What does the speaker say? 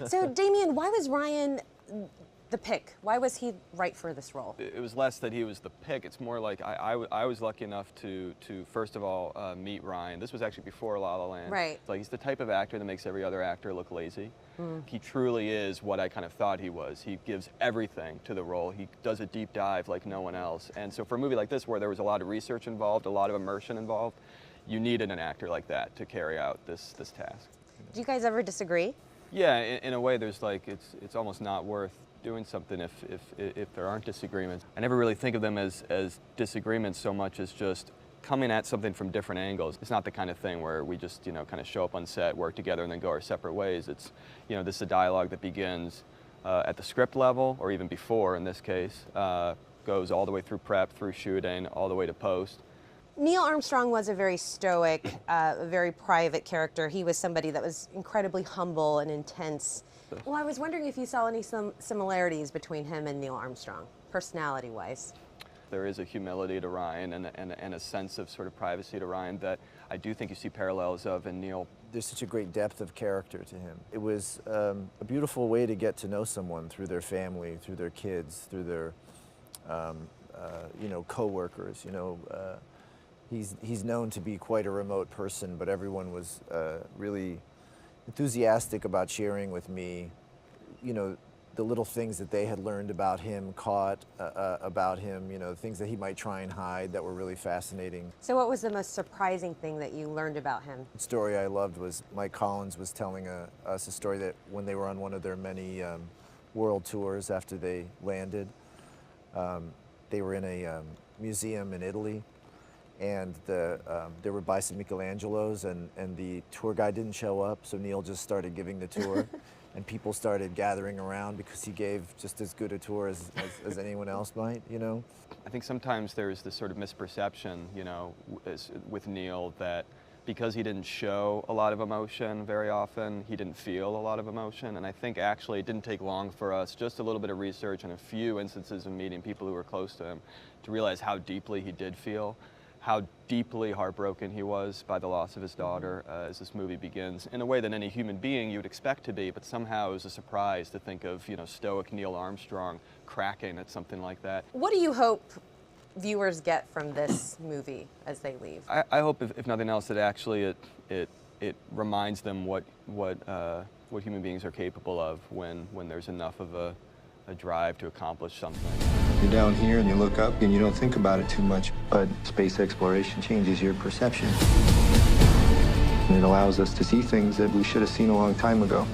So, Damien, why was Ryan the pick? Why was he right for this role? It was less that he was the pick. It's more like I was lucky enough to first of all meet Ryan. This was actually before La La Land. Right. Like, he's the type of actor that makes every other actor look lazy. He truly is what I kind of thought he was. He gives everything to the role. He does a deep dive like no one else. And so for a movie like this, where there was a lot of research involved, a lot of immersion involved, you needed an actor like that to carry out this task. Do you guys ever disagree? Yeah, in a way, there's like it's almost not worth doing something if there aren't disagreements. I never really think of them as disagreements so much as just coming at something from different angles. It's not the kind of thing where we just, kind of show up on set, work together, and then go our separate ways. It's, this is a dialogue that begins at the script level, or even before in this case, goes all the way through prep, through shooting, all the way to post. Neil Armstrong was a very stoic, a very private character. He was somebody that was incredibly humble and intense. Well, I was wondering if you saw any similarities between him and Neil Armstrong, personality-wise. There is a humility to Ryan and a sense of sort of privacy to Ryan that I do think you see parallels of in Neil. There's such a great depth of character to him. It was a beautiful way to get to know someone through their family, through their kids, through their, co-workers. He's known to be quite a remote person, but everyone was really enthusiastic about sharing with me, the little things that they had learned about him, about him, things that he might try and hide that were really fascinating. So what was the most surprising thing that you learned about him? The story I loved was Mike Collins was telling us a story that when they were on one of their many world tours after they landed, they were in a museum in Italy, and they were by some Michelangelos, and the tour guide didn't show up, so Neil just started giving the tour. And people started gathering around because he gave just as good a tour as anyone else might, I think sometimes there's this sort of misperception, with Neil, that because he didn't show a lot of emotion very often, he didn't feel a lot of emotion. And I think actually it didn't take long for us, just a little bit of research and a few instances of meeting people who were close to him, to realize how deeply he did feel, how deeply heartbroken he was by the loss of his daughter as this movie begins, in a way that any human being you would expect to be, but somehow it was a surprise to think of, stoic Neil Armstrong cracking at something like that. What do you hope viewers get from this movie as they leave? I hope, if nothing else, that actually it reminds them what human beings are capable of when there's enough of a drive to accomplish something. You're down here and you look up and you don't think about it too much, but space exploration changes your perception. And it allows us to see things that we should have seen a long time ago.